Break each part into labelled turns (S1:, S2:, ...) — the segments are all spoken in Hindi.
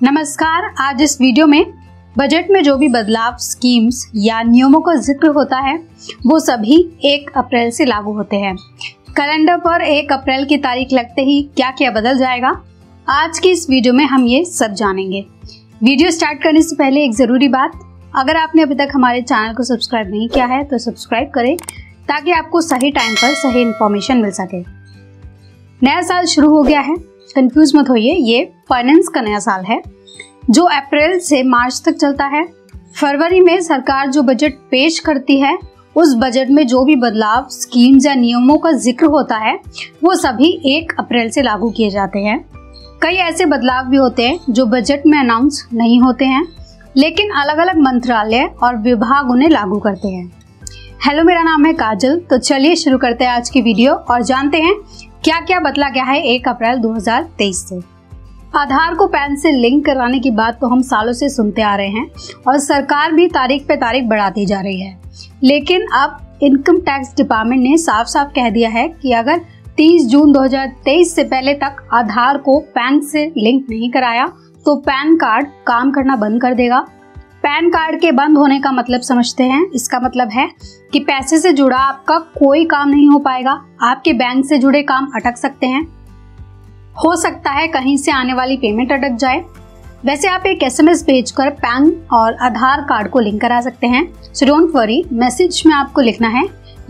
S1: नमस्कार। आज इस वीडियो में बजट में जो भी बदलाव, स्कीम्स या नियमों का जिक्र होता है वो सभी 1 अप्रैल से लागू होते हैं। कैलेंडर पर 1 अप्रैल की तारीख लगते ही क्या क्या बदल जाएगा, आज की इस वीडियो में हम ये सब जानेंगे। वीडियो स्टार्ट करने से पहले एक ज़रूरी बात, अगर आपने अभी तक हमारे चैनल को सब्सक्राइब नहीं किया है तो सब्सक्राइब करें ताकि आपको सही टाइम पर सही इन्फॉर्मेशन मिल सके। नया साल शुरू हो गया है, कंफ्यूज मत होइए, ये फाइनेंस का नया साल है जो अप्रैल से मार्च तक चलता है। फरवरी में सरकार जो बजट पेश करती है उस बजट में जो भी बदलाव, स्कीम्स या नियमों का जिक्र होता है वो सभी 1 अप्रैल से लागू किए जाते हैं। कई ऐसे बदलाव भी होते हैं जो बजट में अनाउंस नहीं होते हैं लेकिन अलग अलग मंत्रालय और विभाग उन्हें लागू करते हैं। हेलो, मेरा नाम है काजल। तो चलिए शुरू करते हैं आज की वीडियो और जानते हैं क्या क्या बदला गया है 1 अप्रैल 2023 से। आधार को पैन से लिंक कराने की बात तो हम सालों से सुनते आ रहे हैं और सरकार भी तारीख पे तारीख बढ़ाती जा रही है, लेकिन अब इनकम टैक्स डिपार्टमेंट ने साफ साफ कह दिया है कि अगर 30 जून 2023 से पहले तक आधार को पैन से लिंक नहीं कराया तो पैन कार्ड काम करना बंद कर देगा। पैन कार्ड के बंद होने का मतलब समझते हैं, इसका मतलब है कि पैसे से जुड़ा आपका कोई काम नहीं हो पाएगा, आपके बैंक से जुड़े काम अटक सकते हैं, हो सकता है कहीं से आने वाली पेमेंट अटक जाए। वैसे आप एक SMS भेजकर पैन और आधार कार्ड को लिंक करा सकते हैं। सो डोंट वरी, मैसेज में आपको लिखना है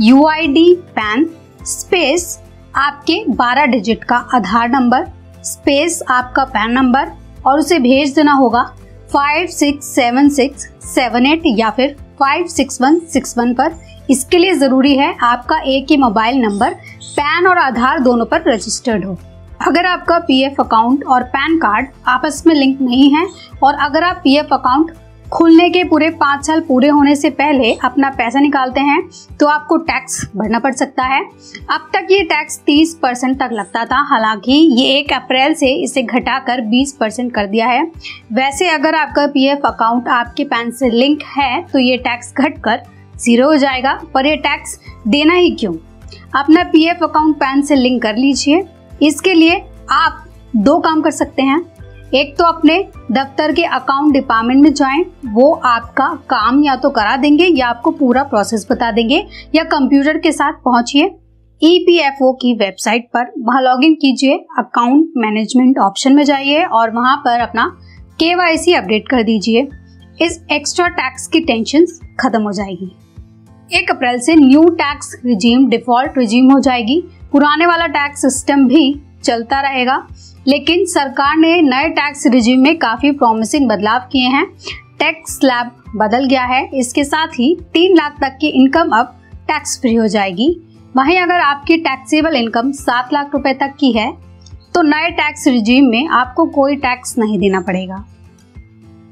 S1: UID पैन स्पेस आपके 12 डिजिट का आधार नंबर स्पेस आपका पैन नंबर और उसे भेज देना होगा 567678 या फिर 56161 पर। इसके लिए जरूरी है आपका एक ही मोबाइल नंबर पैन और आधार दोनों पर रजिस्टर्ड हो। अगर आपका PF अकाउंट और पैन कार्ड आपस में लिंक नहीं है और अगर आप PF अकाउंट खुलने के पूरे 5 साल पूरे होने से पहले अपना पैसा निकालते हैं तो आपको टैक्स भरना पड़ सकता है। अब तक ये टैक्स 30% तक लगता था, हालांकि ये 1 अप्रैल से इसे घटाकर 20% कर दिया है। वैसे अगर आपका PF अकाउंट आपके पैन से लिंक है तो ये टैक्स घटकर 0 हो जाएगा, पर ये टैक्स देना ही क्यों। अपना PF अकाउंट पैन से लिंक कर लीजिए। इसके लिए आप 2 काम कर सकते हैं। एक तो अपने दफ्तर के अकाउंट डिपार्टमेंट में जाएं, वो आपका काम या तो करा देंगे या आपको पूरा प्रोसेस बता देंगे, या कंप्यूटर के साथ पहुंचिए EPFO की वेबसाइट पर, वहां लॉगिन कीजिए, अकाउंट मैनेजमेंट ऑप्शन में जाइए और वहां पर अपना KYC अपडेट कर दीजिए। इस एक्स्ट्रा टैक्स की टेंशन खत्म हो जाएगी। 1 अप्रैल से new tax regime default regime हो जाएगी। पुराने वाला टैक्स सिस्टम भी चलता रहेगा, लेकिन सरकार ने नए टैक्स रिजीम में काफी प्रॉमिसिंग बदलाव किए हैं। टैक्स स्लैब बदल गया है, इसके साथ ही 3 लाख तक की इनकम अब टैक्स फ्री हो जाएगी। वहीं अगर आपकी टैक्सेबल इनकम 7 लाख रुपए तक की है तो नए टैक्स रिजीम में आपको कोई टैक्स नहीं देना पड़ेगा।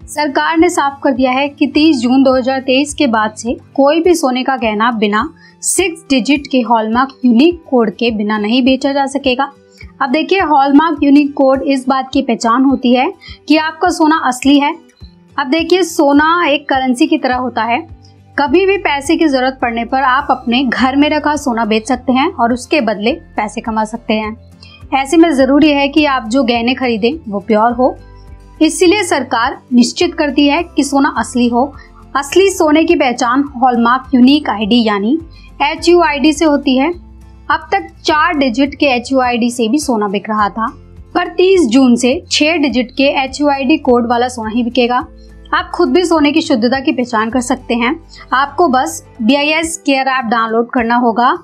S1: सरकार ने साफ कर दिया है कि 30 जून 2023 के बाद से कोई भी सोने का गहना बिना 6 डिजिट के हॉलमार्क यूनिक कोड के बिना नहीं बेचा जा सकेगा। अब देखिए, हॉलमार्क यूनिक कोड इस बात की पहचान होती है कि आपका सोना असली है। अब देखिए, सोना एक करेंसी की तरह होता है। कभी भी पैसे की जरूरत पड़ने पर आप अपने घर में रखा सोना बेच सकते हैं और उसके बदले पैसे कमा सकते हैं। ऐसे में जरूरी है कि आप जो गहने खरीदें वो प्योर हो, इसीलिए सरकार निश्चित करती है कि सोना असली हो। असली सोने की पहचान हॉलमार्क यूनिक ID यानी HUID से होती है। अब तक 4 डिजिट के HUID से भी सोना बिक रहा था, पर 30 जून से 6 डिजिट के HUID कोड वाला सोना ही बिकेगा। आप खुद भी सोने की शुद्धता की पहचान कर सकते हैं। आपको बस BIS केयर ऐप डाउनलोड करना होगा।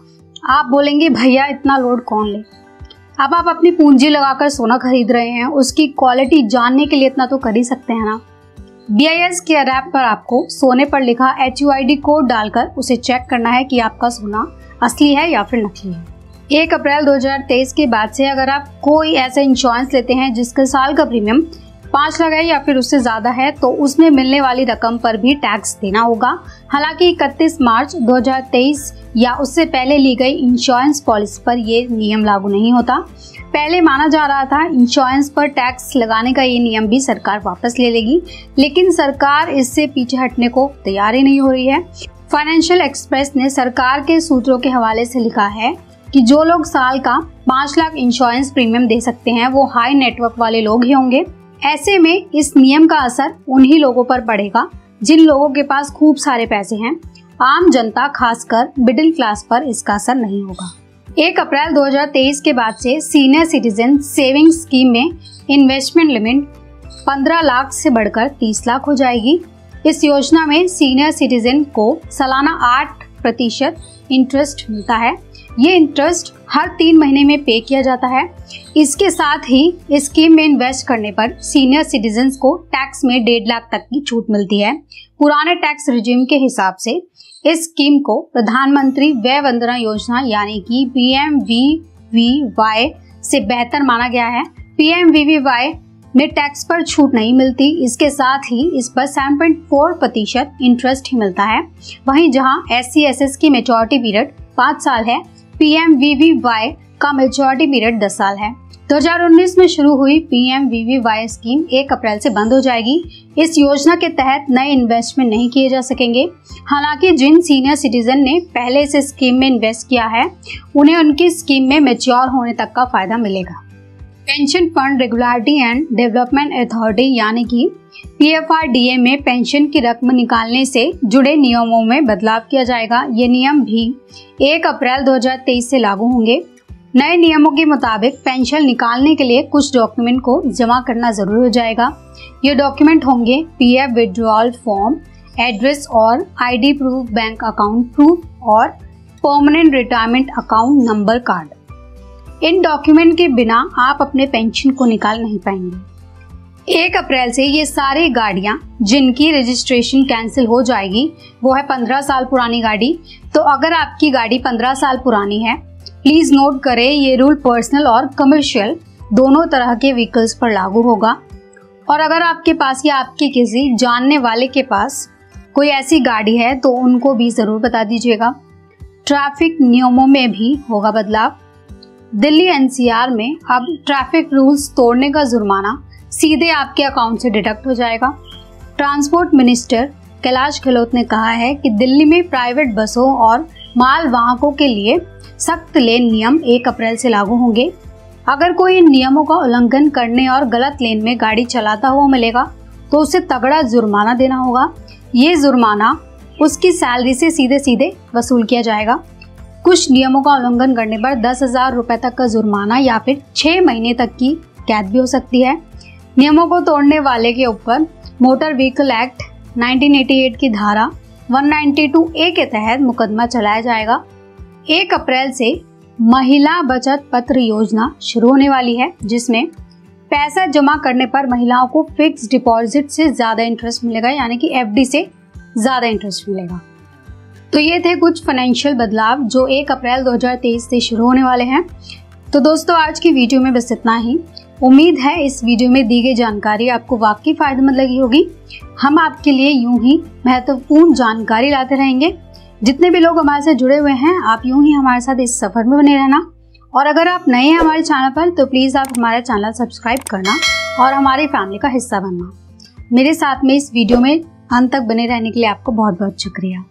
S1: आप बोलेंगे भैया इतना लोड कौन ले। अब आप अपनी पूंजी लगाकर सोना खरीद रहे हैं, उसकी क्वालिटी जानने के लिए इतना तो कर ही सकते हैं ना। BIS केयर ऐप पर आपको सोने पर लिखा HUID कोड डालकर उसे चेक करना है कि आपका सोना असली है या फिर नकली है। 1 अप्रैल 2023 के बाद से अगर आप कोई ऐसा इंश्योरेंस लेते हैं जिसका साल का प्रीमियम 5 लाख है या फिर उससे ज्यादा है तो उसमें मिलने वाली रकम पर भी टैक्स देना होगा। हालांकि 31 मार्च 2023 या उससे पहले ली गई इंश्योरेंस पॉलिसी पर यह नियम लागू नहीं होता। पहले माना जा रहा था इंश्योरेंस पर टैक्स लगाने का ये नियम भी सरकार वापस ले लेगी, लेकिन सरकार इससे पीछे हटने को तैयार ही नहीं हो रही है। फाइनेंशियल एक्सप्रेस ने सरकार के सूत्रों के हवाले से लिखा है कि जो लोग साल का 5 लाख इंश्योरेंस प्रीमियम दे सकते हैं वो हाई नेटवर्क वाले लोग ही होंगे। ऐसे में इस नियम का असर उन्हीं लोगों पर पड़ेगा जिन लोगों के पास खूब सारे पैसे हैं। आम जनता खासकर मिडिल क्लास पर इसका असर नहीं होगा। 1 अप्रैल 2023 के बाद से सीनियर सिटीजन सेविंग स्कीम में इन्वेस्टमेंट लिमिट 15 लाख से बढ़कर 30 लाख हो जाएगी। इस योजना में सीनियर सिटीजन को सालाना 8% इंटरेस्ट मिलता है। ये इंटरेस्ट हर 3 महीने में पे किया जाता है। इसके साथ ही इस स्कीम में इन्वेस्ट करने पर सीनियर सिटीजन्स को टैक्स में 1.5 लाख तक की छूट मिलती है। पुराने टैक्स रिजीम के हिसाब से इस स्कीम को प्रधानमंत्री वय वंदना योजना यानी कि PMVVY से बेहतर माना गया है। PMVVY में टैक्स पर छूट नहीं मिलती, इसके साथ ही इस पर 7.4% इंटरेस्ट ही मिलता है। वहीं जहां SC/SS की मैच्योरिटी पीरियड 5 साल है, PMVVY का मैच्योरिटी पीरियड 10 साल है। 2019 में शुरू हुई PMVVY स्कीम 1 अप्रैल से बंद हो जाएगी। इस योजना के तहत नए इन्वेस्टमेंट नहीं किए जा सकेंगे। हालांकि जिन सीनियर सिटीजन ने पहले इस स्कीम में इन्वेस्ट किया है उन्हें उनकी स्कीम में मैच्योर होने तक का फायदा मिलेगा। Pension fund regulatory and development authority यानी कि PFRDA में पेंशन की रकम निकालने से जुड़े नियमों में बदलाव किया जाएगा। ये नियम भी 1 अप्रैल 2023 से लागू होंगे। नए नियमों के मुताबिक पेंशन निकालने के लिए कुछ डॉक्यूमेंट को जमा करना जरूरी हो जाएगा। ये डॉक्यूमेंट होंगे PF विड्रॉल फॉर्म, एड्रेस और ID proof, bank account proof और permanent retirement account number card. इन डॉक्यूमेंट के बिना आप अपने पेंशन को निकाल नहीं पाएंगे। 1 अप्रैल से ये सारी गाड़ियां जिनकी रजिस्ट्रेशन कैंसिल हो जाएगी, वो है 15 साल पुरानी गाड़ी। तो अगर आपकी गाड़ी 15 साल पुरानी है, प्लीज नोट करें ये रूल पर्सनल और कमर्शियल दोनों तरह के व्हीकल्स पर लागू होगा। और अगर आपके पास या आपके किसी जानने वाले के पास कोई ऐसी गाड़ी है तो उनको भी जरूर बता दीजिएगा। ट्रैफिक नियमों में भी होगा बदलाव। दिल्ली NCR में अब ट्रैफिक रूल्स तोड़ने का जुर्माना सीधे आपके अकाउंट से डिडक्ट हो जाएगा। ट्रांसपोर्ट मिनिस्टर कैलाश गहलोत ने कहा है कि दिल्ली में प्राइवेट बसों और माल वाहकों के लिए सख्त लेन नियम 1 अप्रैल से लागू होंगे। अगर कोई इन नियमों का उल्लंघन करने और गलत लेन में गाड़ी चलाता हुआ मिलेगा तो उसे तगड़ा जुर्माना देना होगा। ये जुर्माना उसकी सैलरी से सीधे सीधे वसूल किया जाएगा। कुछ नियमों का उल्लंघन करने पर 10,000 रुपए तक का जुर्माना या फिर 6 महीने तक की कैद भी हो सकती है। नियमों को तोड़ने वाले के ऊपर मोटर व्हीकल एक्ट 1988 की धारा 192A के तहत मुकदमा चलाया जाएगा। 1 अप्रैल से महिला बचत पत्र योजना शुरू होने वाली है, जिसमें पैसा जमा करने पर महिलाओं को फिक्स डिपॉजिट से ज्यादा इंटरेस्ट मिलेगा, यानी कि FD से ज्यादा इंटरेस्ट मिलेगा। तो ये थे कुछ फाइनेंशियल बदलाव जो 1 अप्रैल 2023 से शुरू होने वाले हैं। तो दोस्तों आज की वीडियो में बस इतना ही। उम्मीद है इस वीडियो में दी गई जानकारी आपको वाकई फायदेमंद लगी होगी। हम आपके लिए यूं ही महत्वपूर्ण जानकारी लाते रहेंगे। जितने भी लोग हमारे साथ जुड़े हुए हैं, आप यूं ही हमारे साथ इस सफर में बने रहना। और अगर आप नए हैं हमारे चैनल पर तो प्लीज आप हमारा चैनल सब्सक्राइब करना और हमारी फैमिली का हिस्सा बनना। मेरे साथ में इस वीडियो में अंत तक बने रहने के लिए आपको बहुत बहुत शुक्रिया।